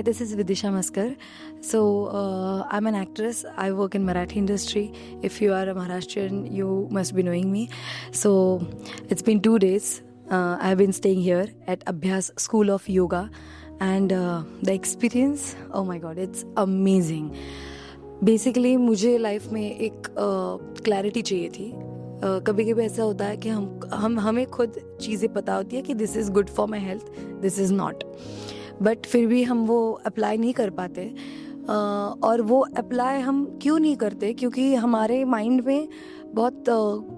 this is Vidisha Maskar. So, I'm an actress. I work in Marathi industry. If you are a Maharashtrian, you must be knowing me. So, it's been 2 days. I have been staying here at Abhyas School of Yoga, and the experience, oh my God, it's amazing. Basically मुझे life में एक clarity चाहिए थी. कभी कभी ऐसा होता है कि हमें खुद चीज़ें पता होती है कि this is good for my health, this is not, but फिर भी हम वो अप्लाई नहीं कर पाते. और वो अप्लाई हम क्यों नहीं करते? क्योंकि हमारे माइंड में बहुत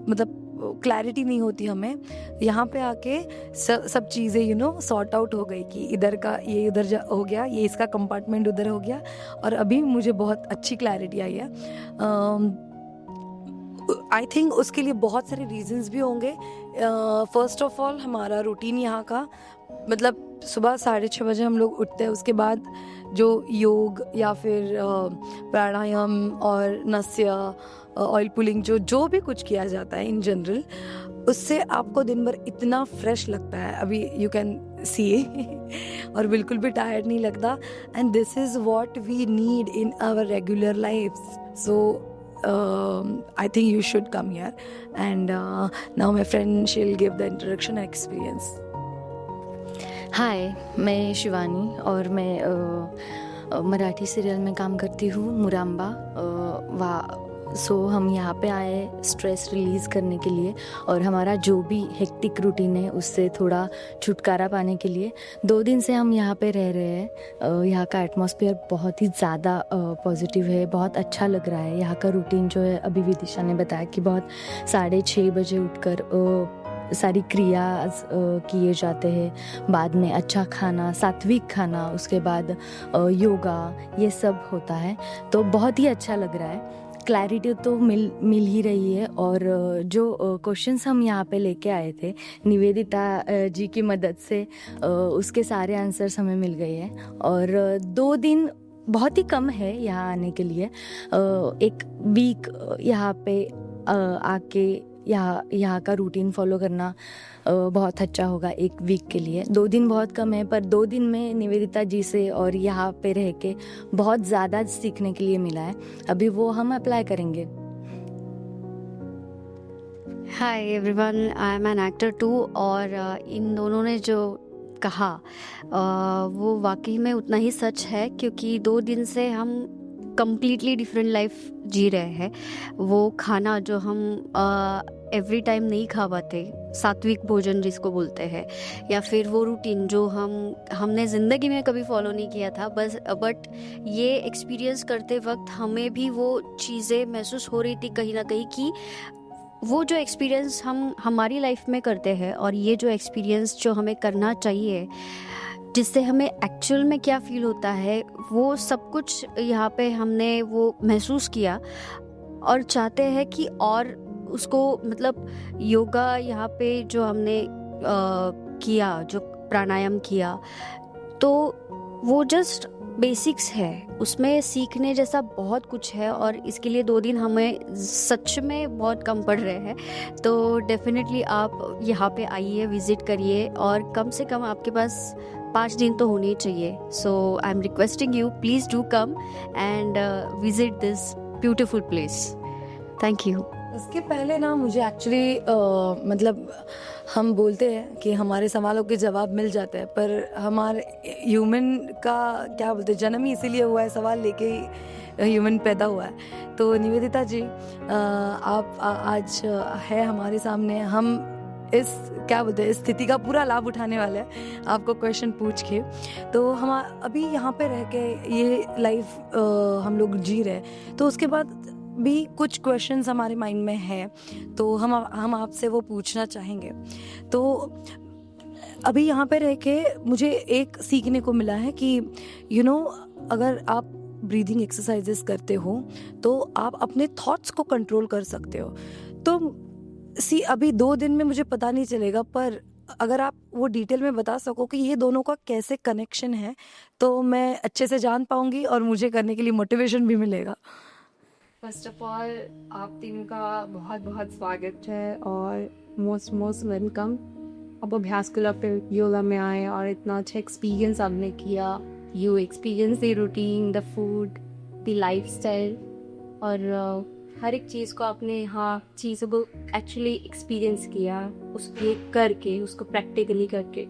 मतलब क्लैरिटी नहीं होती हमें. यहाँ पे आके सब चीज़ें सॉर्ट आउट हो गई कि इधर का ये इधर हो गया, ये इसका कंपार्टमेंट उधर हो गया, और अभी मुझे बहुत अच्छी क्लैरिटी आई है. आई थिंक उसके लिए बहुत सारे रीजंस भी होंगे. फर्स्ट ऑफ ऑल हमारा रूटीन यहाँ का, मतलब सुबह 6:30 बजे हम लोग उठते हैं. उसके बाद जो योग या फिर प्राणायाम और नस्य, ऑयल पुलिंग, जो भी कुछ किया जाता है इन जनरल, उससे आपको दिन भर इतना फ्रेश लगता है. अभी यू कैन सी और बिल्कुल भी टायर्ड नहीं लगता. And this is what we need in our regular life. So I think you should come here, and now my friend, she'll give the introduction and experience. हाय, मैं शिवानी और मैं Marathi serial में काम करती हूँ, मुराम्बा. सो हम यहाँ पे आए स्ट्रेस रिलीज़ करने के लिए और हमारा जो भी हेक्टिक रूटीन है उससे थोड़ा छुटकारा पाने के लिए. 2 दिन से हम यहाँ पे रह रहे हैं. यहाँ का एटमॉस्फेयर बहुत ही ज़्यादा पॉजिटिव है, बहुत अच्छा लग रहा है. यहाँ का रूटीन जो है, अभी विदिशा ने बताया कि बहुत 6:30 बजे उठकर सारी क्रिया किए जाते हैं. बाद में अच्छा खाना, सात्विक खाना, उसके बाद योगा, ये सब होता है. तो बहुत ही अच्छा लग रहा है. क्लैरिटी तो मिल ही रही है. और जो क्वेश्चंस हम यहाँ पे लेके आए थे निवेदिता जी की मदद से, उसके सारे आंसर्स हमें मिल गए हैं. और 2 दिन बहुत ही कम है यहाँ आने के लिए. 1 वीक यहाँ पे आके यहाँ का रूटीन फॉलो करना बहुत अच्छा होगा. 1 वीक के लिए 2 दिन बहुत कम है, पर 2 दिन में निवेदिता जी से और यहाँ पे रह के बहुत ज़्यादा सीखने के लिए मिला है. अभी वो हम अप्लाई करेंगे. Hi everyone, I am an actor too. और इन दोनों ने जो कहा वो वाकई में उतना ही सच है, क्योंकि 2 दिन से हम कम्प्लीटली डिफरेंट लाइफ जी रहे हैं. वो खाना जो हम एवरी टाइम नहीं खा पाते, सात्विक भोजन जिसको बोलते हैं, या फिर वो रूटीन जो हमने ज़िंदगी में कभी फॉलो नहीं किया था, बट ये एक्सपीरियंस करते वक्त हमें भी वो चीज़ें महसूस हो रही थी कहीं ना कहीं कि वो जो एक्सपीरियंस हम हमारी लाइफ में करते हैं और ये जो एक्सपीरियंस जो हमें करना चाहिए, जिससे हमें एक्चुअल में क्या फील होता है, वो सब कुछ यहाँ पे हमने वो महसूस किया. और चाहते हैं कि और उसको, मतलब योगा यहाँ पे जो हमने किया, जो प्राणायाम किया, तो वो जस्ट बेसिक्स है. उसमें सीखने जैसा बहुत कुछ है, और इसके लिए 2 दिन हमें सच में बहुत कम पड़ रहे हैं. तो डेफिनेटली आप यहाँ पे आइए, विज़िट करिए, और कम से कम आपके पास 5 दिन तो होने ही चाहिए. So I am requesting you, please do come and visit this beautiful place. Thank you. उसके पहले ना मुझे एक्चुअली मतलब हम बोलते हैं कि हमारे सवालों के जवाब मिल जाते हैं, पर हमारे ह्यूमन का क्या बोलते हैं, जन्म ही इसीलिए हुआ है, सवाल लेके ही ह्यूमन पैदा हुआ है. तो निवेदिता जी, आप आज है हमारे सामने. हम इस क्या बोलते हैं, इस स्थिति का पूरा लाभ उठाने वाले हैं आपको क्वेश्चन पूछ के. तो हम अभी यहाँ पे रह के ये लाइफ हम लोग जी रहे हैं, तो उसके बाद भी कुछ क्वेश्चंस हमारे माइंड में है, तो हम आपसे वो पूछना चाहेंगे. तो अभी यहाँ पे रह के मुझे एक सीखने को मिला है कि अगर आप ब्रीदिंग एक्सरसाइजेस करते हो तो आप अपने थॉट्स को कंट्रोल कर सकते हो. तो अभी 2 दिन में मुझे पता नहीं चलेगा, पर अगर आप वो डिटेल में बता सको कि ये दोनों का कैसे कनेक्शन है, तो मैं अच्छे से जान पाऊंगी और मुझे करने के लिए मोटिवेशन भी मिलेगा. फर्स्ट ऑफ ऑल, आप तीनों का बहुत बहुत स्वागत है और मोस्ट वेलकम. आप अभ्यास क्लब पे योगा में आए और इतना अच्छा एक्सपीरियंस आपने किया. You experience the routine, the food, the lifestyle, और हर एक चीज़ को आपने यहाँ चीज़ों को एक्चुअली एक्सपीरियंस किया, उसके करके, उसको प्रैक्टिकली करके.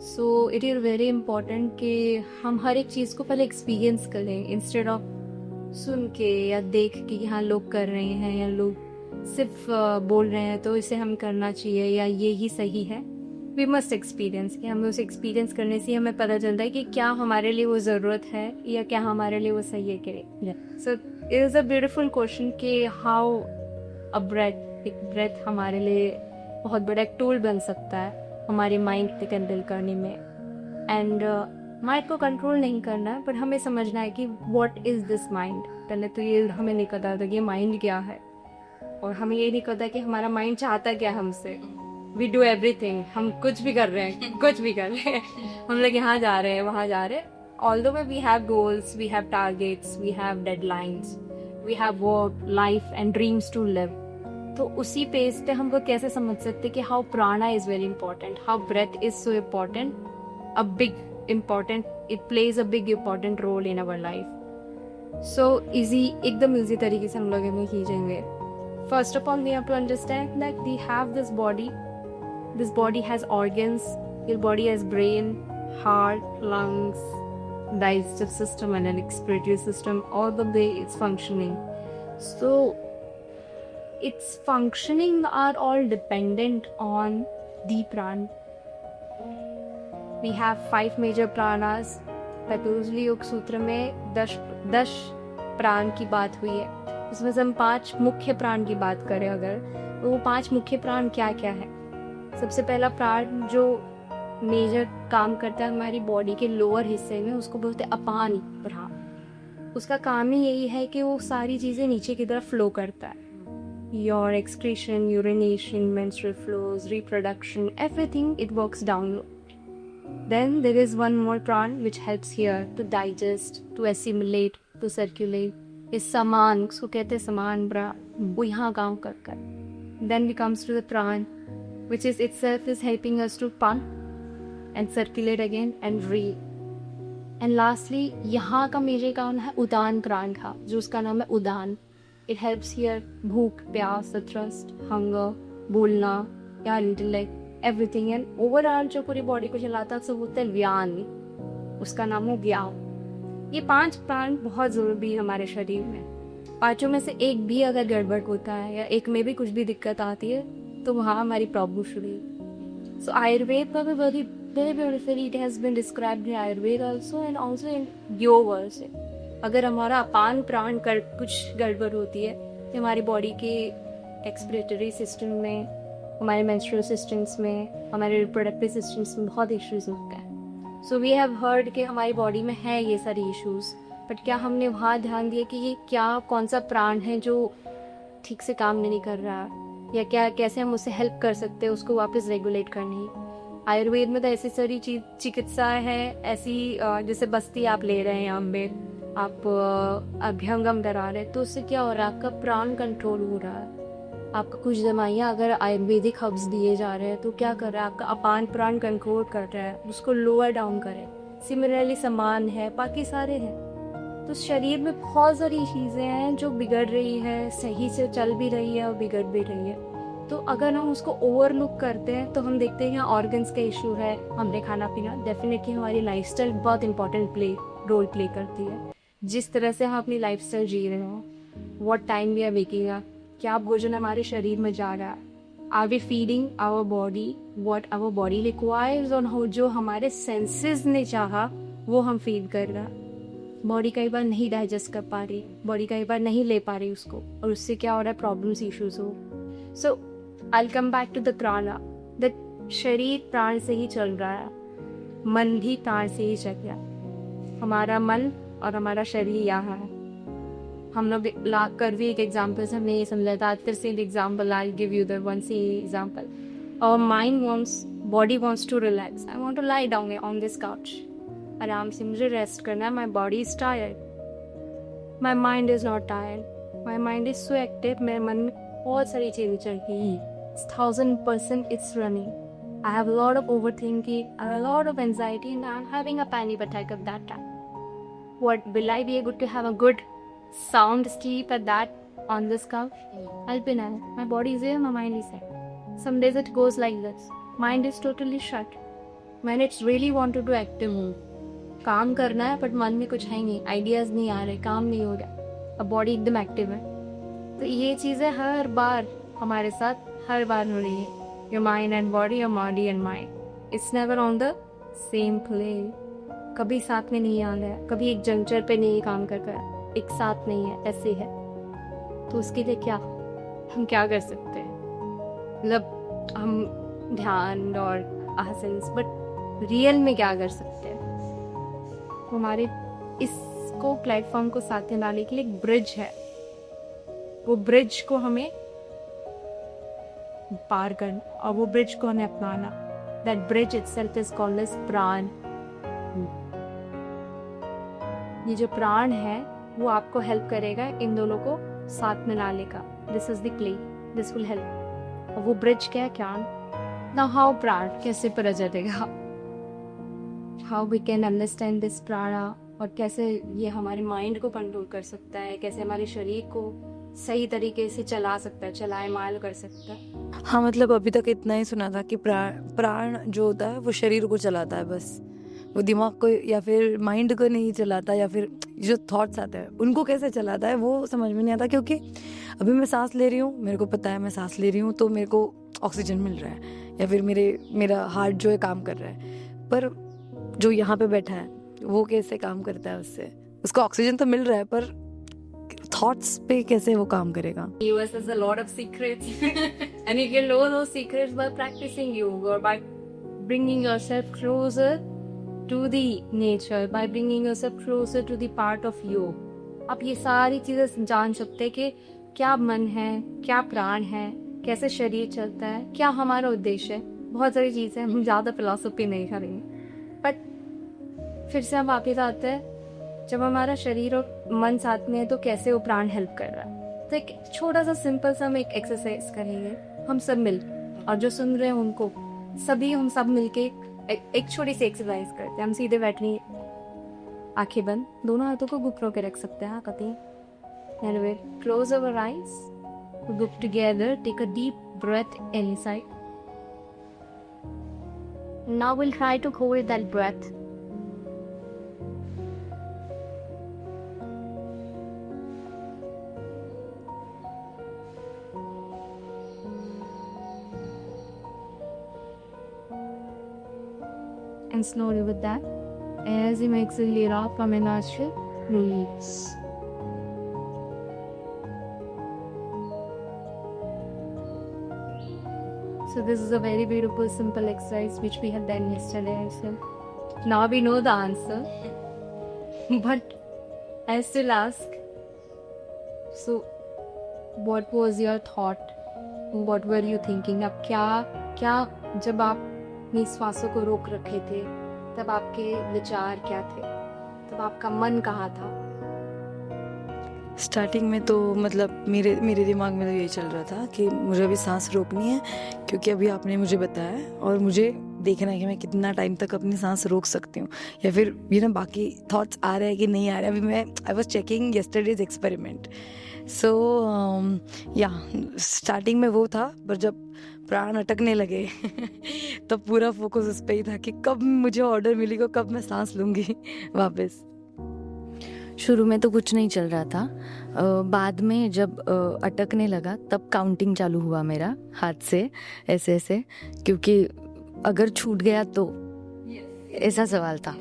So it is very important कि हम हर एक चीज़ को पहले एक्सपीरियंस करें इंस्टेड ऑफ सुन के या देख के कि हाँ लोग कर रहे हैं या लोग सिर्फ बोल रहे हैं तो इसे हम करना चाहिए या ये ही सही है. वी मस्ट एक्सपीरियंस, कि हमें उसे एक्सपीरियंस करने से हमें पता चलता है कि क्या हमारे लिए वो ज़रूरत है या क्या हमारे लिए वो सही है कि नहीं. So it is a beautiful question कि हाउ अ ब्रेथ, एक ब्रेथ हमारे लिए बहुत बड़ा एक टूल बन सकता है हमारे माइंड को कंट्रोल करने में. एंड माइंड को कंट्रोल नहीं करना है, पर हमें समझना है कि व्हाट इज़ दिस माइंड. पहले तो ये हमें नहीं पता था कि ये माइंड क्या है, और हमें ये नहीं पता कि हमारा माइंड चाहता क्या हमसे. वी डू एवरीथिंग, हम कुछ भी कर रहे हैं, कुछ भी कर रहे हैं, हम लोग यहाँ जा रहे हैं वहाँ जा रहे हैं. Although we have goals, we have targets, we have deadlines, we have work, life and dreams to live. तो उसी पेज पे हमको कैसे समझ सकते कि how prana is very important, how breath is so important, a big important, it plays a big important role in our life. So एकदम easy तरीके से हम लोग इन्हें खींचेंगे. First of all, we have to understand that we have this body. This body has organs. Your body has brain, heart, lungs, digestive system, and an excretory system. All the way it's functioning. So, its functioning are all dependent on the prana. We have 5 major pranas. Patanjali योग सूत्र में 10 प्राण की बात हुई है. उसमें से हम 5 मुख्य प्राण की बात करें अगर, तो वो 5 मुख्य प्राण क्या क्या है. सबसे पहला प्राण जो मेजर काम करता है हमारी बॉडी के लोअर हिस्से में, उसको बोलते हैं अपान प्राण. उसका काम ही यही है कि वो सारी चीज़ें नीचे की तरफ फ्लो करता है. Your excretion, urination, menstrual flows, reproduction, everything it works down. Then there is one more pran which helps here to digest, to assimilate, to circulate. Is saman, उसको कहते हैं समान ब्रा, वो यहाँ काम कर कर. Then we comes to the pran, which is itself is helping us to pump and circulate again and breathe. And lastly, यहाँ का मेजर काम है उदान प्राण का, जो उसका नाम है उदान. It helps here भूख, प्यास, thirst, hunger, बोलना या इंटेलेक्ट, एवरीथिंग. एंड ओवरऑल जो पूरी बॉडी को चलाता है सब होता है व्यान, उसका नाम हो व्याव. ये 5 प्राण बहुत ज़रूरी है हमारे शरीर में. 5 में से एक भी अगर गड़बड़ होता है या एक में भी कुछ भी दिक्कत आती है तो वहाँ हमारी प्रॉब्लम शुरू है. सो आयुर्वेद का भी very beautifully it has been described in Ayurveda also and also in yoga also. अगर हमारा अपान प्राण कर कुछ गड़बड़ होती है तो हमारी बॉडी के एक्सक्रीटरी सिस्टम में, हमारे मेंस्ट्रुअल सिस्टम्स में, हमारे रिप्रोडक्टिव सिस्टम्स में बहुत इश्यूज़ होते हैं. सो वी हैव हर्ड कि हमारी बॉडी में है ये सारे इश्यूज़, बट क्या हमने वहाँ ध्यान दिया कि ये क्या कौन सा प्राण है जो ठीक से काम नहीं कर रहा, या क्या कैसे हम उससे हेल्प कर सकते हैं उसको वापस रेगुलेट करने. आयुर्वेद में तो ऐसी सारी चिकित्सा है, ऐसी जैसे बस्ती आप ले रहे हैं यहाँ पे, आप अभ्यंगम डरा रहे हैं, तो उससे क्या हो रहा है, आपका प्राण कंट्रोल हो रहा है. आपका कुछ दवाइयाँ अगर आयुर्वेदिक हर्ब्स दिए जा रहे हैं तो क्या कर रहा है, आपका अपान प्राण कंट्रोल कर रहा है, उसको लोअर डाउन करे. सिमिलरली समान है, बाकी सारे हैं. तो शरीर में बहुत सारी चीज़ें हैं जो बिगड़ रही है, सही से चल भी रही है और बिगड़ भी रही है. तो अगर हम उसको ओवरलुक करते हैं तो हम देखते हैं यहाँ ऑर्गन्स का इशू है, हमने खाना पीना, डेफिनेटली हमारी लाइफस्टाइल बहुत इंपॉर्टेंट रोल प्ले करती है. जिस तरह से हम अपनी लाइफस्टाइल जी रहे हो, what time we are waking up, क्या भोजन हमारे शरीर में जा रहा है, are we feeding our body what our body requires, और जो हमारे सेंसेस ने चाहा वो हम फीड कर रहा. बॉडी कई बार नहीं डाइजेस्ट कर पा रही, बॉडी कई बार नहीं ले पा रही उसको, और उससे क्या हो रहा है, प्रॉब्लम्स इश्यूज हो. So I will come back to the prana. द शरीर प्राण से ही चल रहा है, मन भी प्राण से ही चल रहा है. हमारा मन और हमारा शरीर यहाँ है. हम लोग ला कर भी एक एग्जाम्पल से हमने ये समझा था. फिर से example I give you the one see example. Our mind wants, body wants to relax. I want to lie down on this couch, आराम से मुझे रेस्ट करना है. My body is tired, my mind is not tired, my mind is so active. मेरे मन में बहुत सारी चीज़ें चल रही है, 1000% it's running. I have a lot of overthinking, I have a lot of anxiety, and I'm having a panic attack at that time. What will I be able to have a good sound sleep at that on this couch? I'll be not. My body is here, my mind is here. Some days it goes like this. Mind is totally shut. When it's really wanted to active हूँ, काम करना है but मन में कुछ है नहीं, ideas नहीं आ रहे, काम नहीं हो रहा, अब बॉडी एकदम एक्टिव है. तो ये चीज़ें हर बार हमारे साथ हर बार हो रही है. Your mind and body, your body and mind, it's never on the same plane. कभी साथ में नहीं आ रहा है, कभी एक जंक्चर पे नहीं काम कर रहा, एक साथ नहीं है, ऐसे है. तो उसके लिए क्या हम क्या कर सकते हैं? मतलब हम ध्यान और आसन्स, बट रियल में क्या कर सकते हैं? हमारे इसको प्लेटफॉर्म को साथ में लाने के लिए एक ब्रिज है. वो ब्रिज को हमें पार करना और वो ब्रिज को हमें अपनाना. That bridge itself is called as prana. ये जो प्राण है वो आपको हेल्प करेगा इन दोनों को साथ में लाने का. This is the clay, this will help. और वो ब्रिज क्या है? ज्ञान. नाउ हाउ प्राण कैसे पता चलेगा? How we can understand this prana, और कैसे ये हमारे माइंड को कंट्रोल कर सकता है, कैसे हमारे शरीर को सही तरीके से चला सकता है, चलाएमाल कर सकता है. हाँ, मतलब अभी तक इतना ही सुना था कि प्राण जो होता है वो शरीर को चलाता है बस, वो दिमाग को या फिर माइंड को नहीं चलाता, या फिर जो थॉट्स आते हैं उनको कैसे चलाता है वो समझ में नहीं आता. क्योंकि अभी मैं सांस ले रही हूँ, मेरे को पता है मैं सांस ले रही हूँ तो मेरे को ऑक्सीजन मिल रहा है, या फिर मेरा हार्ट जो है काम कर रहा है. पर जो यहाँ पे बैठा है वो कैसे काम करता है? उसको ऑक्सीजन तो मिल रहा है, पर थॉट्स पे कैसे वो काम करेगा? US has a lot of secrets and you can know those secrets by practicing yoga or by bringing yourself closer to the nature, by bringing yourself closer to the part of you. आप ये सारी चीज़ें जान सकते हैं कि क्या मन है, क्या प्राण है, कैसे शरीर चलता है, क्या हमारा उद्देश्य है. बहुत सारी चीज़ें, हम ज़्यादा फिलॉसफी नहीं करेंगे, बट फिर से हम वापस आते हैं जब हमारा शरीर और मन साथ में है तो कैसे वो प्राण हेल्प कर रहा है. तो एक छोटा सा सिंपल सा हम एक एक्सरसाइज करेंगे हम सब मिल, और जो सुन रहे हैं उनको सभी, हम सब मिलके एक छोटी सी एक्सरसाइज करते हैं. हम सीधे बैठेंगे, आंखें बंद, दोनों हाथों को घुटनों के रख सकते हैं. कहीं close our eyes, look together, take a deep breath inside. Now we'll try to hold that breath. And slowly with that, as you exhale out from your nostril, release. So this is a very beautiful, simple exercise which we have done yesterday. So now we know the answer, but I still ask. So, what was your thought? What were you thinking? अब क्या जब आप अपनी श्वासों को रोक रखे थे, तब आपके विचार क्या थे? तब आपका मन कहाँ था? स्टार्टिंग में तो मतलब मेरे दिमाग में तो यही चल रहा था कि मुझे अभी सांस रोकनी है, क्योंकि अभी आपने मुझे बताया है और मुझे देखना है कि मैं कितना टाइम तक अपनी सांस रोक सकती हूँ, या फिर बाकी थॉट्स आ रहे हैं कि नहीं आ रहे. अभी I was checking yesterday's experiment. So या स्टार्टिंग में वो था, पर जब प्राण अटकने लगे तब पूरा फोकस उस पर ही था कि कब मुझे ऑर्डर मिलेगा, कब मैं सांस लूँगी वापस. शुरू में तो कुछ नहीं चल रहा था. बाद में जब अटकने लगा तब काउंटिंग चालू हुआ मेरा हाथ से ऐसे ऐसे, क्योंकि अगर छूट गया तो ऐसा सवाल था.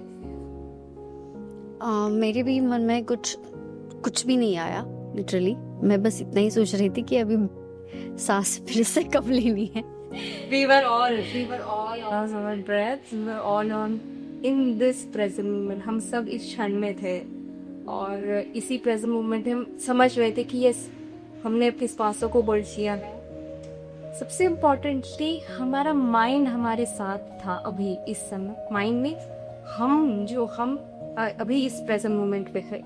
मेरे भी मन में कुछ भी नहीं आया. लिटरली मैं बस इतना ही सोच रही थी कि अभी सांस फिर से कब लेनी है. We were all on our breaths. We were all on in this present moment. हम सब इस क्षण में थे और इसी प्रेजेंट मोमेंट में हम समझ रहे थे कि यस, हमने अपनी सांसों को बोल दिया है. सबसे इम्पोर्टेंटली हमारा माइंड हमारे साथ था अभी इस समय. माइंड में हम अभी इस प्रेजेंट मोमेंट पे थे.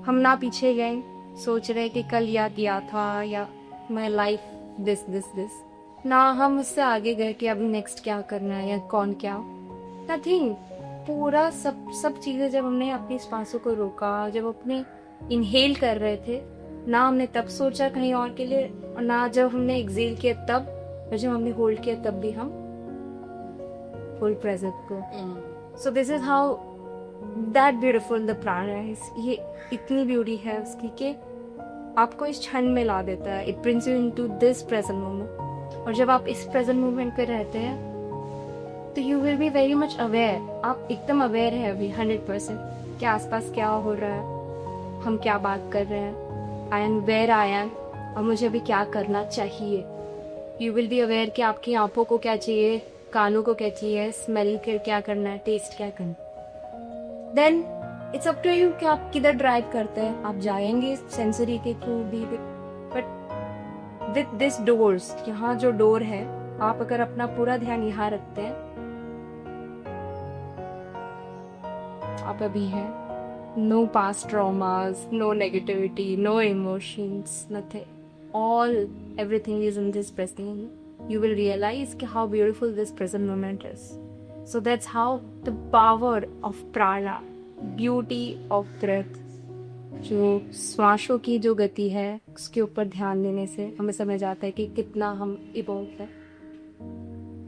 हम ना पीछे गए सोच रहे कि कल या किया था या मैं लाइफ दिस. ना हम उससे आगे गए कि अब नेक्स्ट क्या करना है या कौन क्या, नथिंग। पूरा सब चीज़ें जब हमने अपनी सांसों को रोका, जब अपने इनहेल कर रहे थे, ना हमने तब सोचा कहीं और के लिए, और ना जब हमने एक्सेल किया तब, और जब हमने होल्ड किया तब भी हम फुल प्रेजेंट को। So this is how that beautiful the प्राणा इज। ये इतनी ब्यूटी है उसकी कि आपको इस क्षण में ला देता है। It brings you into this present moment. और जब आप इस प्रेजेंट मोमेंट पे रहते हैं तो you will be very much aware. आप एकदम अवेयर है अभी 100% कि आसपास क्या हो रहा है, हम क्या बात कर रहे हैं, I am where I am, और मुझे अभी क्या करना चाहिए। यू विल बी अवेयर कि आपकी आंखों को क्या चाहिए, कानों को क्या चाहिए, स्मेल के क्या करना है, टेस्ट क्या करना है। Then it's up to you कि आप किधर ड्राइव करते हैं। आप जाएंगे सेंसरी के थ्रू भी, बट विद दिस डोर्स, यहाँ जो डोर है, आप अगर अपना पूरा ध्यान यहाँ रखते हैं, आप अभी हैं। No past traumas, no negativity, no emotions, nothing. All everything is in this present. You will realize how beautiful this present moment is. So that's how the power of prana, beauty of breath, जो श्वासों की जो गति है उसके ऊपर ध्यान देने से हमें समझ आता है कि कितना हम इवॉल्व है।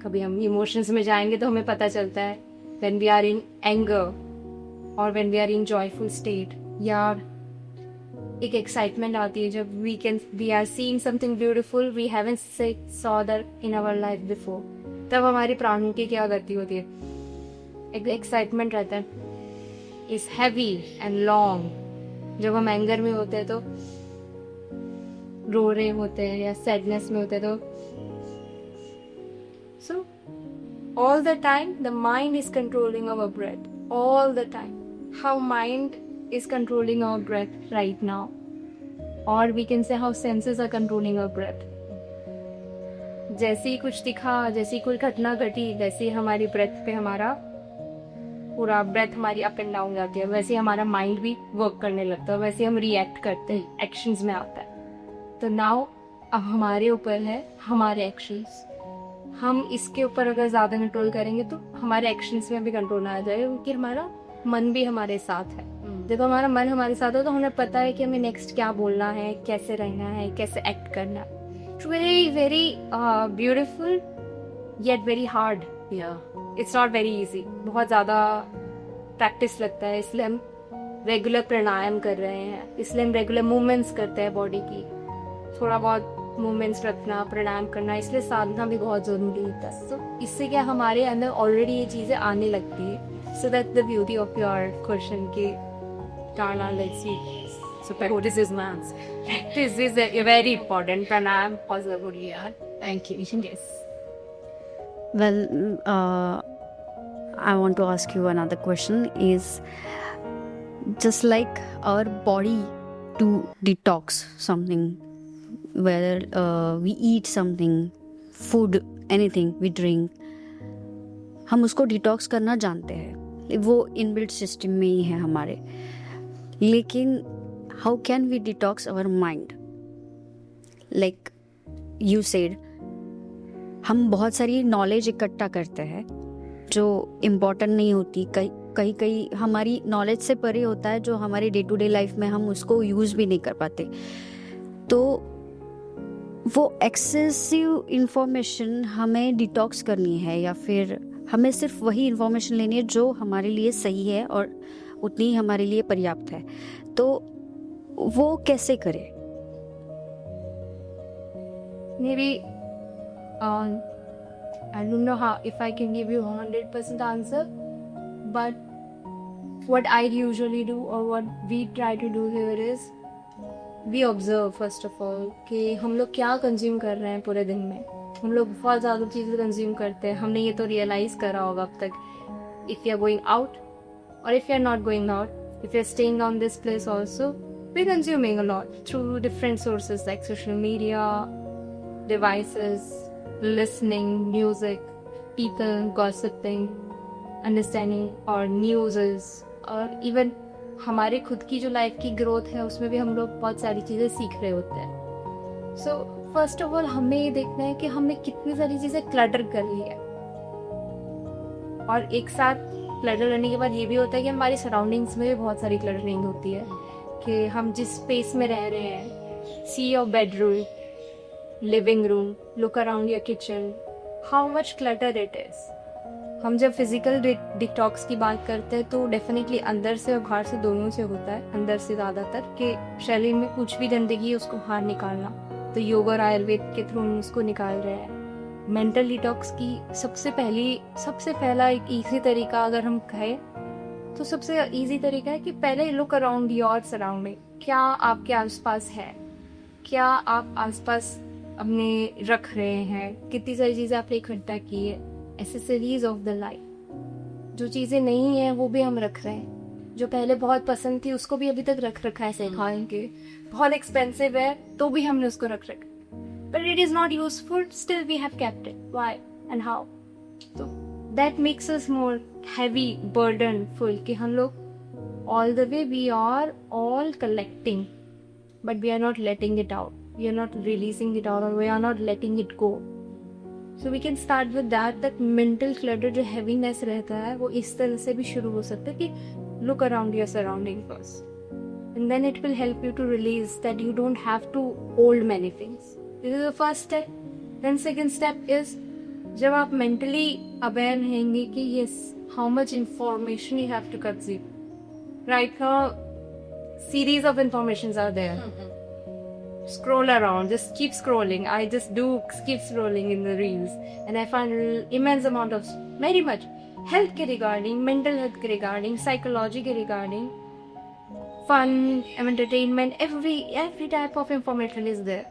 कभी हम इमोशंस में जाएंगे तो हमें पता चलता है when we are in anger or when we are in joyful state, या एक एक्साइटमेंट आती है जब we are seeing something beautiful we haven't saw that in our life before, तब हमारी प्राणों की क्या गति होती है, एक एक्साइटमेंट रहता है, इज हैवी एंड लॉन्ग। जब हम एंगर में होते हैं तो रो रहे होते हैं या सैडनेस में होते हैं तो so all the time the mind is controlling our breath. All the time how mind is controlling our breath right now, or we can say how senses are controlling our breath. जैसे ही कुछ दिखा, जैसी कोई घटना घटी, वैसे ही हमारी breath पे हमारा पूरा ब्रेथ हमारी अप एंड डाउन जाती है, वैसे ही हमारा माइंड भी वर्क करने लगता है, वैसे हम रिएक्ट करते हैं, एक्शंस में आता है। तो नाउ अब हमारे ऊपर है हमारे एक्शंस। हम इसके ऊपर अगर ज़्यादा कंट्रोल करेंगे तो हमारे एक्शंस में भी कंट्रोल आ जाएगा, क्योंकि हमारा मन भी हमारे साथ है। जब हमारा मन हमारे साथ हो तो हमें पता है कि हमें नेक्स्ट क्या बोलना है, कैसे रहना है, कैसे एक्ट करना है। Very very beautiful yet very hard. It's not very easy. बहुत ज़्यादा प्रैक्टिस लगता है, इसलिए हम रेगुलर प्राणायाम कर रहे हैं, इसलिए हम रेगुलर मूवमेंट्स करते हैं बॉडी की, थोड़ा बहुत मूवमेंट्स रखना, प्राणायाम करना, इसलिए साधना भी बहुत ज़रूरी होता है। तो इससे क्या हमारे अंदर ऑलरेडी ये चीज़ें आने लगती है। So that the beauty of your question की Prana, let's see. So practice is man's. Practice is very important. Pranayam was a good year. Thank you. Yes. Well, I want to ask you another question. Is just like our body to detox something, whether we eat something, food, anything we drink, हम उसको detox करना जानते हैं, वो inbuilt system में ही है हमारे। लेकिन how can we detox our mind? Like you said, हम बहुत सारी नॉलेज इकट्ठा करते हैं जो इम्पोर्टेंट नहीं होती, कई हमारी नॉलेज से परे होता है, जो हमारे डे टू डे लाइफ में हम उसको यूज़ भी नहीं कर पाते। तो वो एक्सेसिव इंफॉर्मेशन हमें डिटॉक्स करनी है, या फिर हमें सिर्फ वही इंफॉर्मेशन लेनी है जो हमारे लिए सही है और उतनी ही हमारे लिए पर्याप्त है, तो वो कैसे करें? Maybe I don't know how if I can give you 100% answer, but what I usually do or what we try to do here is we observe first of all कि हम लोग क्या कंज्यूम कर रहे हैं पूरे दिन में। हम लोग बहुत ज़्यादा चीज़ें कंज्यूम करते हैं, हमने ये तो रियलाइज़ करा होगा अब तक। If you are going out or if you're not going out, if you're staying on this place also, we're consuming a lot through different sources like social media, devices, listening, music, people gossiping, understanding और news, और even हमारे खुद की जो life की growth है उसमें भी हम लोग बहुत सारी चीज़ें सीख रहे होते हैं। So फर्स्ट ऑफ ऑल हमें ये देखना है कि हमने कितनी सारी चीजें क्लटर कर ली है, और एक साथ क्लटर करने के बाद ये भी होता है कि हमारी सराउंडिंग्स में भी बहुत सारी क्लटरिंग होती है कि हम जिस स्पेस में रह रहे हैं, see your bedroom, living room, look around your kitchen, how much clutter it is. हम जब फिजिकल डिटॉक्स की बात करते हैं तो डेफिनेटली अंदर से और बाहर से दोनों से होता है, अंदर से ज़्यादातर कि शरीर में कुछ भी गंदगी है उसको बाहर निकालना, तो योग और आयुर्वेद के थ्रू हम उसको निकाल रहे हैं। मेंटल डिटॉक्स की सबसे पहला एक इजी तरीका अगर हम कहें तो सबसे इजी तरीका है कि पहले लुक अराउंड योर सराउंडिंग। क्या आपके आसपास है, क्या आप आसपास अपने रख रहे हैं, कितनी सारी चीज़ें आपने इकट्ठा की है, एसेसरीज ऑफ द लाइफ। जो चीज़ें नहीं है वो भी हम रख रहे हैं, जो पहले बहुत पसंद थी उसको भी अभी तक रख रखा है सिखाने के, बहुत एक्सपेंसिव है तो भी हमने उसको रख रखा, but it is not useful, still we have kept it. Why and how? So that makes us more heavy, burdenful कि हम लोग all the way we are all collecting, but we are not letting it out. We are not releasing it out, or we are not letting it go. So we can start with that mental clutter जो heaviness रहता है वो इस तरह से भी शुरू हो सकता है कि look around your surrounding first, and then it will help you to release that you don't have to hold many things. This is the first step. Then second step is जब आप mentally aware रहेंगे कि yes, how much information you have to consume. Right now, series of informations are there. Scroll around, just keep scrolling. I just do keep scrolling in the reels, and I find immense amount of very much health के regarding, mental health के regarding, psychology के regarding, fun, entertainment, every type of information is there.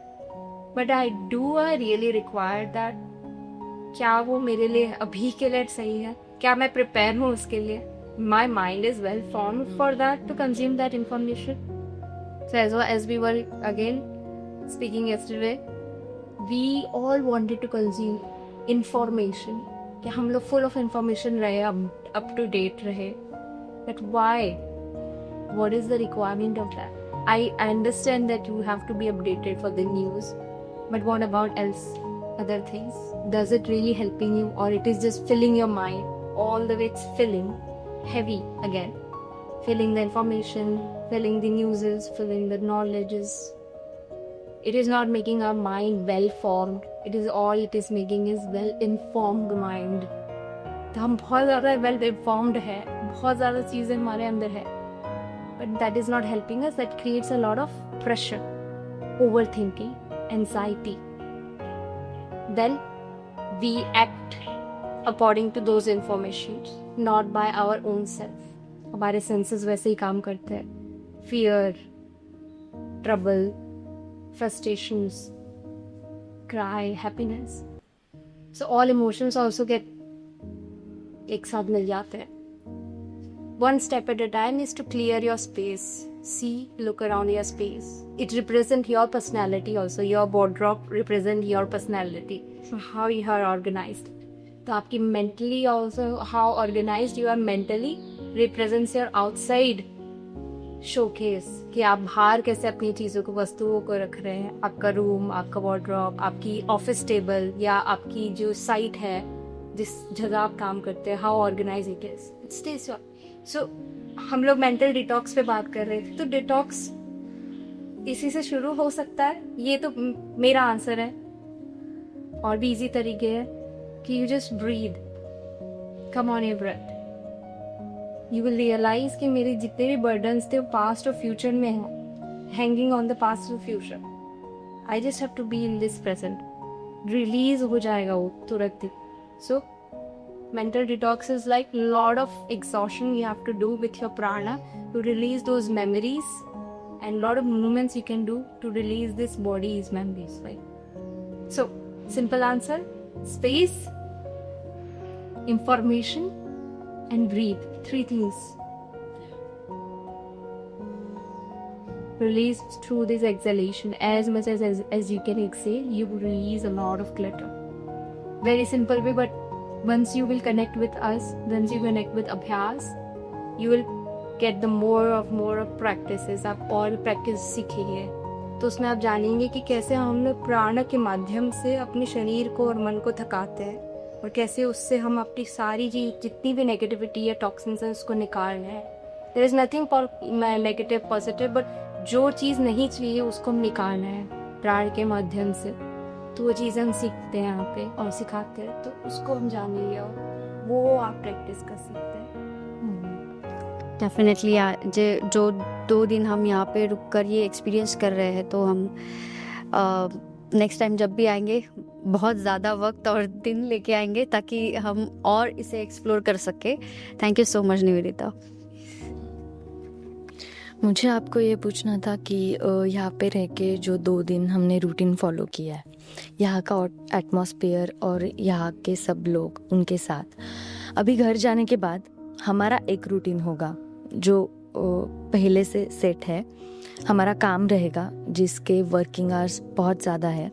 But I really require that? क्या वो मेरे लिए अभी के लिए सही है? क्या मैं प्रिपेयर हूँ उसके लिए? My mind is well formed for that to consume that information. So as we were again speaking yesterday, we all wanted to consume information. कि हम लोग full of information रहे, up to date रहे. But why? What is the requirement of that? I understand that you have to be updated for the news, but what about else? Other things? Does it really helping you, or it is just filling your mind all the way? It's filling heavy again, filling the information, filling the newses, filling the knowledges. It is not making our mind well formed. It is all it is making is well informed mind. तो हम बहुत ज़्यादा well informed है, बहुत ज़्यादा चीज़ें हमारे अंदर है, but that is not helping us. That creates a lot of pressure, overthinking, anxiety. Then we act according to those informations, not by our own self. हमारे senses वैसे ही काम करते हैं. Fear, trouble, frustrations, cry, happiness. So all emotions also get एक साथ मिल जाते हैं. One step at a time is to clear your space. See, look around your space. It represents your personality also. Your wardrobe represents your personality. So how you are organized. तो आपकी mentally also how organized you are mentally represents your outside showcase. कि आप बाहर कैसे अपनी चीज़ों को, वस्तुओं को रख रहे हैं. आपका रूम, आपका wardrobe, आपकी ऑफिस टेबल या आपकी जो साइट है, जिस जगह आप काम करते हैं, how organized it is. It stays your. So हम लोग मेंटल डिटॉक्स पे बात कर रहे थे, तो डिटॉक्स इसी से शुरू हो सकता है. ये तो मेरा आंसर है. और भी इजी तरीके हैं कि you just breathe, come on your breath. You will realise कि मेरे जितने भी बर्डन्स थे वो पास्ट और फ्यूचर में हैं, हैंगिंग ऑन द पास्ट और future. I just have to be in this present. Release हो जाएगा वो तुरंत ही. सो mental detox is like a lot of exhaustion you have to do with your prana to release those memories, and lot of movements you can do to release this body's memories, right? So simple answer: space, information, and breathe. 3 things. Release through this exhalation. As much as you can exhale, you will release a lot of clutter. Very simple way, but once you will connect with us, once you connect with Abhyas, you will get the more of practices. आप और practice सीखेंगे तो उसमें आप जानेंगे कि कैसे हम लोग प्राण के माध्यम से अपने शरीर को और मन को थकाते हैं और कैसे उससे हम अपनी सारी जितनी भी नेगेटिविटी या टॉक्सिन्स हैं उसको निकाल रहे हैं। There is nothing negative positive, but जो चीज़ नहीं चाहिए उसको हम निकालना है प्राण के माध्यम से। तो वो चीज़ें हम सीखते हैं यहाँ पे और सिखाते हैं, तो उसको हम जानेंगे और वो आप प्रैक्टिस कर सकते हैं। डेफिनेटली जो 2 दिन हम यहाँ पे रुक कर ये एक्सपीरियंस कर रहे हैं, तो हम नेक्स्ट टाइम जब भी आएंगे बहुत ज़्यादा वक्त और दिन लेके आएंगे ताकि हम और इसे एक्सप्लोर कर सके। Thank you so much Nivedita. मुझे आपको ये पूछना था कि यहाँ पे रह के जो 2 दिन हमने रूटीन फॉलो किया है, यहाँ का एटमॉस्फेयर और यहाँ के सब लोग उनके साथ, अभी घर जाने के बाद हमारा एक रूटीन होगा जो पहले से सेट है। हमारा काम रहेगा जिसके वर्किंग आवर्स बहुत ज़्यादा है,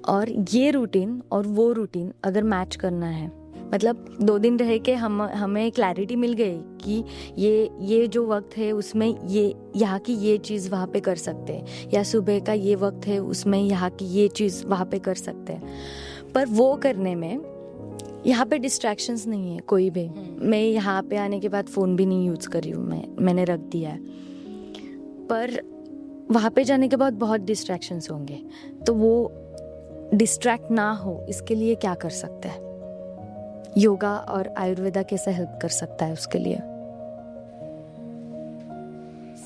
और ये रूटीन और वो रूटीन अगर मैच करना है, मतलब 2 दिन रह के हमें क्लैरिटी मिल गई कि ये जो वक्त है उसमें ये यहाँ की ये चीज़ वहाँ पे कर सकते हैं, या सुबह का ये वक्त है उसमें यहाँ की ये चीज़ वहाँ पे कर सकते हैं। पर वो करने में यहाँ पे डिस्ट्रैक्शंस नहीं है कोई भी। मैं यहाँ पे आने के बाद फ़ोन भी नहीं यूज़ कर रही हूँ, मैंने रख दिया है। पर वहाँ पे जाने के बाद बहुत डिस्ट्रैक्शंस होंगे, तो वो डिस्ट्रैक्ट ना हो इसके लिए क्या कर सकते हैं? योगा और आयुर्वेदा कैसे हेल्प कर सकता है उसके लिए?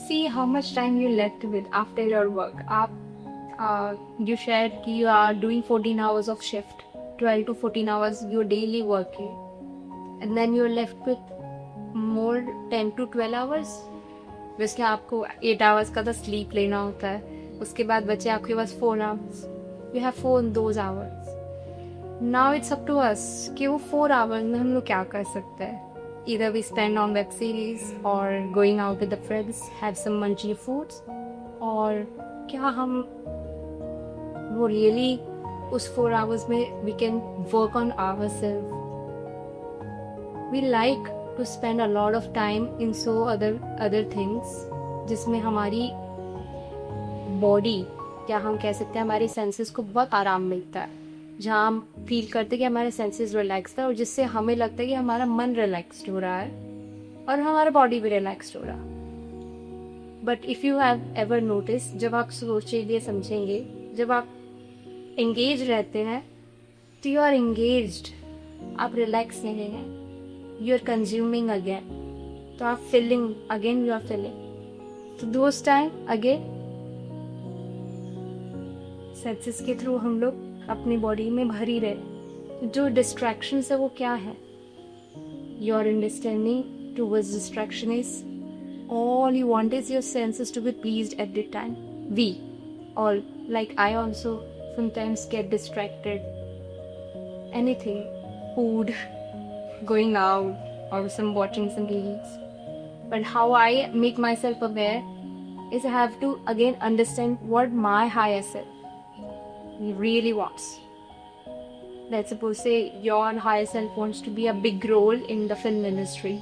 See how much time you left with after your work. आप you shared कि you are doing 14 hours of shift, 12 to 14 hours you're daily working, and then you're left with more 10 to 12 hours. वैसे आपको 8 hours का तो sleep लेना होता है, उसके बाद बचे आपके पास 4 hours. You have 4 those hours. Now it's up to us कि वो 4 hours में हम लोग क्या कर सकते हैं. Either we spend on web series or going out with the friends, have some munchy foods, और क्या हम वो really उस 4 hours में we can work on ourselves. We like to spend a lot of time in so other things जिसमें हमारी body, क्या हम कह सकते हैं, हमारी senses को बहुत आराम मिलता है, जहाँ हम फील करते हैं कि हमारे सेंसेस रिलैक्स्ड है और जिससे हमें लगता है कि हमारा मन रिलैक्स्ड हो रहा है और हमारा बॉडी भी रिलैक्स्ड हो रहा है। But if you have ever notice, जब आप सोचेंगे समझेंगे, जब आप एंगेज रहते हैं तो यू आर एंगेज्ड, आप रिलैक्स नहीं हैं, यू आर कंज्यूमिंग अगेन, तो आप feeling again, you are feeling, तो दोस्त टाइम अगेन सेंसेस के थ्रू हम लोग अपनी बॉडी में भरी रहे। जो डिस्ट्रैक्शंस है वो क्या है? Your understanding towards distraction is all you want is your senses to be pleased at the time. We all, like I also sometimes get distracted. Anything, food, going out, or some watching some reels. But how I make myself aware is I have to again understand what my higher self really wants. Let's suppose say your higher self wants to be a big role in the film industry.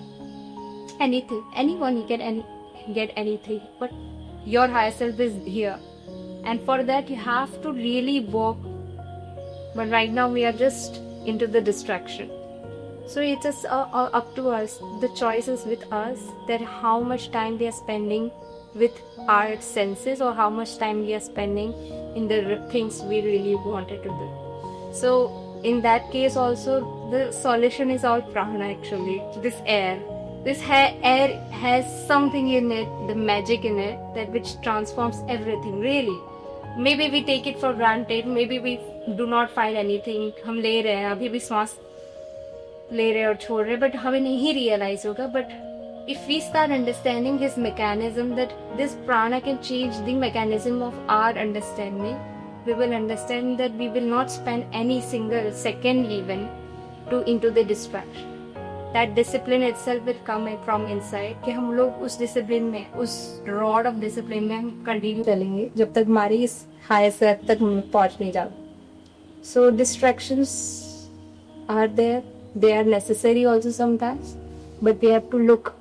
Anything, anyone can get anything, but your higher self is here, and for that you have to really work. But right now we are just into the distraction, so it's just up to us. The choice is with us, that how much time they are spending with our senses or how much time we are spending in the things we really wanted to do. So in that case also the solution is all prana actually. This air has something in it, the magic in it, that which transforms everything really. Maybe we take it for granted, maybe we do not find anything. हम ले रहे हैं, अभी भी सांस ले रहे और छोड़ रहे, but हमें नहीं realize होगा. But if we start understanding his mechanism, that this prana can change the mechanism of our understanding, we will understand that we will not spend any single second even into the distraction. That discipline itself will come from inside, कि हम लोग उस discipline में, उस rod of discipline में हम continue चलेंगे जब तक हमारी इस higher self तक पहुँच नहीं जाते. So distractions are there, they are necessary also sometimes, but we have to look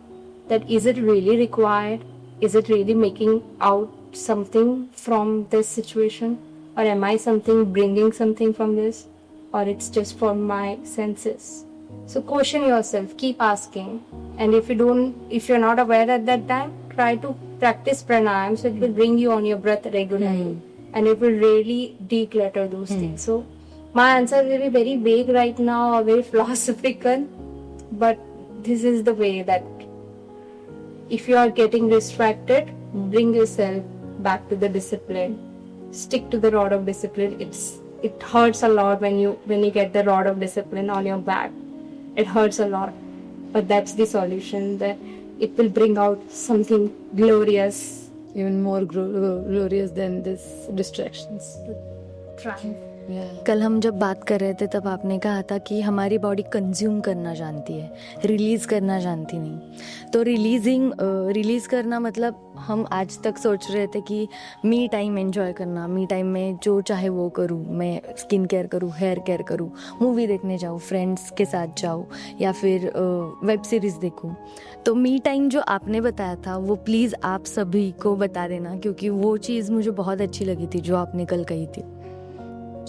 that is it really required, is it really making out something from this situation, or am I bringing something from this, or it's just for my senses? So question yourself, keep asking, and if you're not aware at that time, try to practice pranayam, so it will bring you on your breath regularly, and it will really declutter those things. So my answer will be very vague right now, or very philosophical, but this is the way that if you are getting distracted, bring yourself back to the discipline. Stick to the rod of discipline. It hurts a lot when you get the rod of discipline on your back. It hurts a lot, but that's the solution. That it will bring out something glorious. Even more glorious than this distractions. Try. कल हम जब बात कर रहे थे तब आपने कहा था कि हमारी बॉडी कंज्यूम करना जानती है, रिलीज़ करना जानती नहीं। तो रिलीज़ करना मतलब हम आज तक सोच रहे थे कि मी टाइम एंजॉय करना, मी टाइम में जो चाहे वो करूँ, मैं स्किन केयर करूँ, हेयर केयर करूँ, मूवी देखने जाऊँ, फ्रेंड्स के साथ जाऊँ, या फिर वेब सीरीज़ देखूँ। तो मी टाइम जो आपने बताया था वो प्लीज़ आप सभी को बता देना, क्योंकि वो चीज़ मुझे बहुत अच्छी लगी थी जो आपने कल कही थी।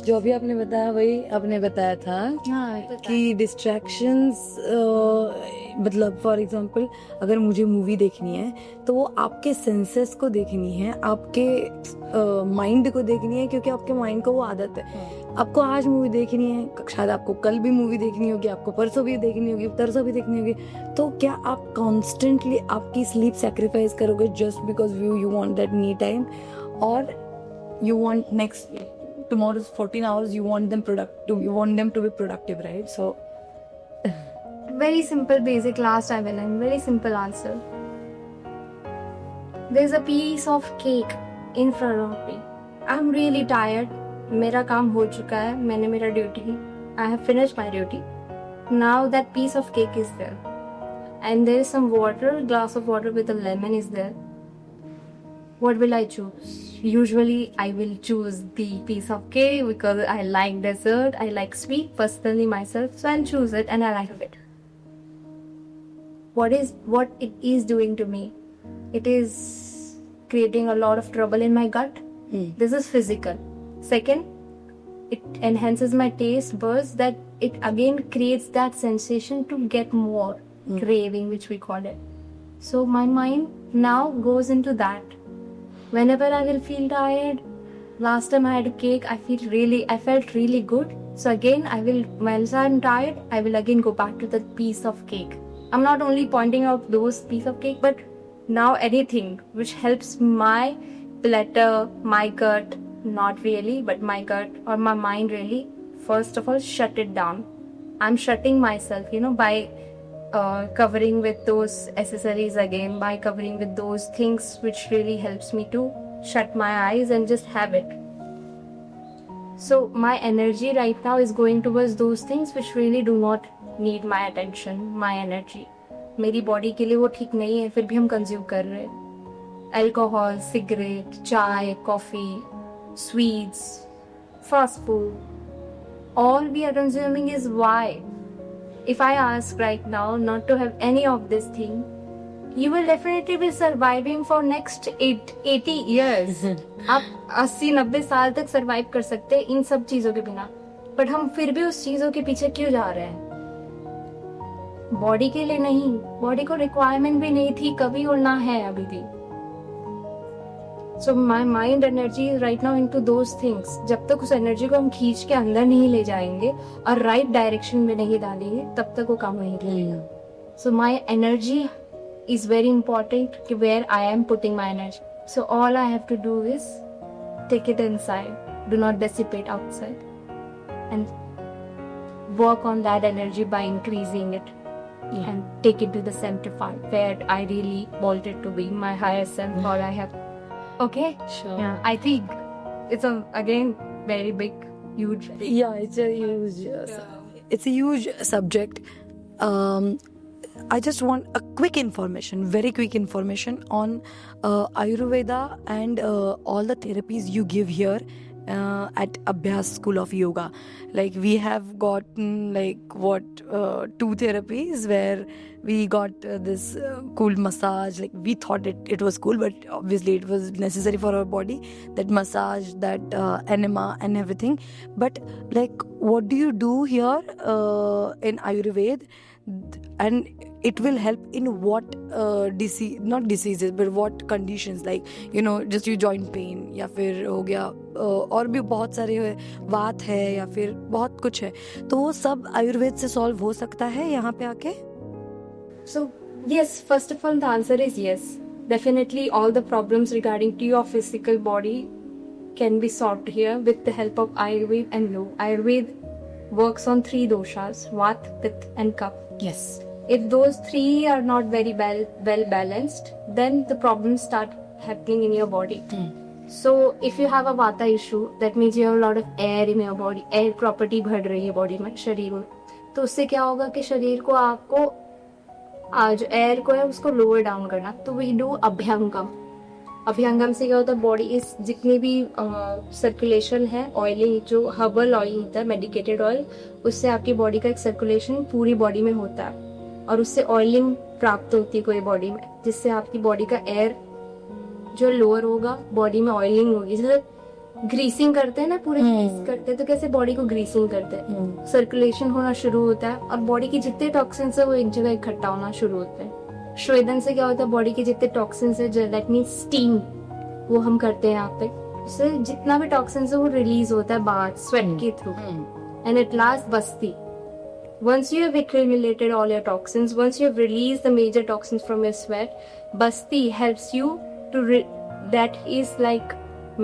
जो अभी आपने बताया वही आपने बताया था कि डिस्ट्रैक्शंस मतलब फॉर एग्जांपल अगर मुझे मूवी देखनी है तो वो आपके सेंसेस को देखनी है, आपके माइंड को देखनी है, क्योंकि आपके माइंड को वो आदत है। आपको आज मूवी देखनी है, शायद आपको कल भी मूवी देखनी होगी, आपको परसों भी देखनी होगी, तरसों भी देखनी होगी। तो क्या आप कॉन्स्टेंटली आपकी स्लीप सेक्रीफाइस करोगे just because you want that me time, और you want next tomorrow's 14 hours you want them to be productive, right? So very simple, basic, last I will end. Very simple answer. There's a piece of cake in front of me. I'm really tired. मेरा काम हो चुका है, मैंने मेरा duty, I have finished my duty. Now that piece of cake is there, and there is some water, glass of water with a lemon is there. What will I choose? Usually I will choose the piece of cake because I like dessert, I like sweet personally myself, so I'll choose it and I like it. What it is doing to me? It is creating a lot of trouble in my gut. This is physical. Second, it enhances my taste buds, that it again creates that sensation to get more craving, which we call it. So my mind now goes into that. Whenever I will feel tired, last time I had a cake, I felt really good. So again, once I'm tired, I will again go back to that piece of cake. I'm not only pointing out those piece of cake, but now anything which helps my bladder, my gut, not really, but my gut or my mind really, first of all, shut it down. I'm shutting myself, by covering with those accessories again, by covering with those things which really helps me to shut my eyes and just have it. So my energy right now is going towards those things which really do not need my attention, my energy. मेरी body के लिए वो ठीक नहीं है, फिर भी हम कंज्यूम कर रहे हैं। अल्कोहल, सिगरेट, चाय, coffee, sweets, fast food, all we are consuming is why. If I ask right now not to have any of this thing, you will definitely be surviving for next 80 years. आप 80-90 साल तक survive कर सकते हैं इन सब चीजों के बिना, बट हम फिर भी उस चीजों के पीछे क्यों जा रहे हैं? बॉडी के लिए नहीं, बॉडी को रिक्वायरमेंट भी नहीं थी कभी और ना है अभी भी. So my mind energy is right now into those things. जब तक उस एनर्जी को हम खींच के अंदर नहीं ले जाएंगे और राइट डायरेक्शन में नहीं डालेंगे, तब तक वो काम नहीं करेगा. So my energy is very important कि where I am putting my energy. So all I have to do is take it inside. Do not dissipate outside. And work on that energy by increasing it. And take it to the center part where I really want it to be, my higher self, or I have. Okay? Sure. Yeah, I think it's again very big, huge. Yeah, it's a huge subject. I just want a quick information, very quick information on Ayurveda and all the therapies you give here at Abhyas School of Yoga. Like we have gotten like what 2 therapies where we got this cool massage. Like we thought it was cool, but obviously it was necessary for our body, that massage, that enema and everything. But like what do you do here in Ayurved, and it will help in what disease, not diseases but what conditions, like you know just you joint pain या फिर हो गया और भी बहुत सारे वात है या फिर बहुत कुछ है, तो वो सब आयुर्वेद से सॉल्व हो सकता है यहाँ पे आके? So yes, first of all, the answer is yes. Definitely, all the problems regarding to your physical body can be solved here with the help of Ayurveda and Yoga. Ayurveda works on 3 doshas: Vat, Pitta, and Kapha. Yes. If those 3 are not very well balanced, then the problems start happening in your body. So if you have a Vata issue, that means you have a lot of air in your body. Air property बढ़ रही है body में, शरीर में. तो उससे क्या होगा कि शरीर को आपको आज एयर को है उसको लोअर डाउन करना. तो वी डू अभ्यंगम. अभ्यंगम से क्या होता है, बॉडी इस जितनी भी सर्कुलेशन है, ऑयलिंग जो हर्बल ऑयल होता है, मेडिकेटेड ऑयल, उससे आपकी बॉडी का एक सर्कुलेशन पूरी बॉडी में होता है और उससे ऑयलिंग प्राप्त होती है कोई बॉडी में, जिससे आपकी बॉडी का एयर जो लोअर होगा, बॉडी में ऑयलिंग होगी. जैसे ग्रीसिंग करते हैं ना, पूरे ग्रीस करते हैं, तो कैसे बॉडी को ग्रीसिंग करते हैं, सर्कुलेशन होना शुरू होता है और बॉडी की जितने टॉक्सिन्स है वो एक जगह इकट्ठा होना शुरू होते हैं. श्वेदन से क्या होता है, बॉडी के जितने टॉक्सिन्स है, दैट मीन्स स्टीम, वो हम करते हैं यहाँ पे. उससे जितना भी टॉक्सिन्स है वो रिलीज होता है बाहर स्वेट के through. And at last Basti. Once you have accumulated all your toxins, once you have released the major toxins from your sweat, Basti helps you to that is like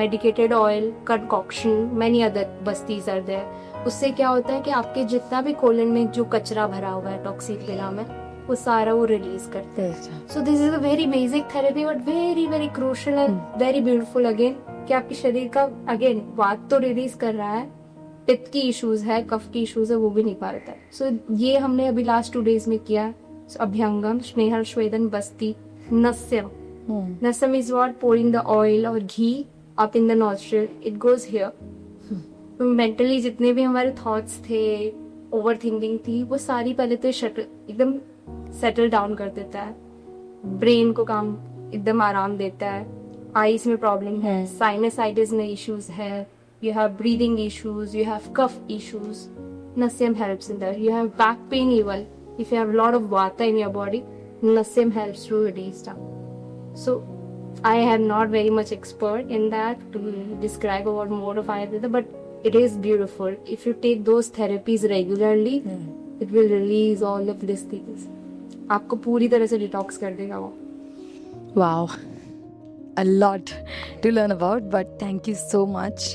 medicated oil, concoction, many other Bastis are there. उससे क्या होता है कि आपके जितना भी colon में जो कचरा भरा हुआ है टॉक्सिक बिना में, वो सारा वो रिलीज करते हैं. So this is a very basic therapy but very very crucial and very beautiful. Again कि आपके शरीर का अगेन वात तो रिलीज कर रहा है, पित्त की इश्यूज है, कफ की इश्यूज है, वो भी नहीं पा रहा है. सो ये हमने अभी लास्ट 2 days में किया. अभ्यंगम, स्नेहल, श्वेदन, बस्ती, नस्यम. Nasyam is what pouring the oil or ghee up in the nostril. It goes here. Mentally जितने भी हमारे थॉट्स थे, ओवर थिंकिंग थी, वो सारी पहले तो एकदम सेटल डाउन कर देता है. ब्रेन को काम एकदम आराम देता है. आईज में प्रॉब्लम है, साइनसाइटिस में इश्यूज है, you have breathing issues, you have cough issues, Nasyam helps in that. You have back pain even. If you have a lot of vata in your body, Nasyam helps to release that. So, I am not very much expert in that to describe about more of Ayurveda, but it is beautiful. If you take those therapies regularly, it will release all of these things. आपको पूरी तरह से detox कर देगा वो. Wow. A lot to learn about, but thank you so much.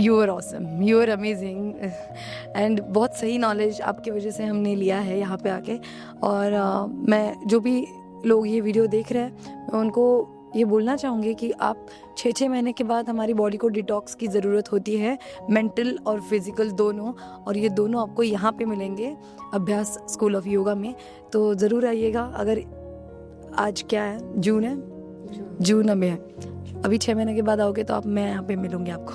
You were awesome. You were amazing. And बहुत सही knowledge आपकी वजह से हमने लिया है यहाँ पे आके. और मैं जो भी लोग ये वीडियो देख रहे हैं, मैं उनको ये बोलना चाहूँगी कि आप 6 महीने के बाद हमारी बॉडी को डिटॉक्स की ज़रूरत होती है, मेंटल और फिजिकल दोनों, और ये दोनों आपको यहाँ पे मिलेंगे अभ्यास स्कूल ऑफ योगा में. तो ज़रूर आइएगा. अगर आज क्या है, जून है, जून में है, अभी 6 महीने के बाद आओगे तो आप, मैं यहाँ पे मिलूंगी आपको.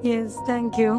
Yes, thank you.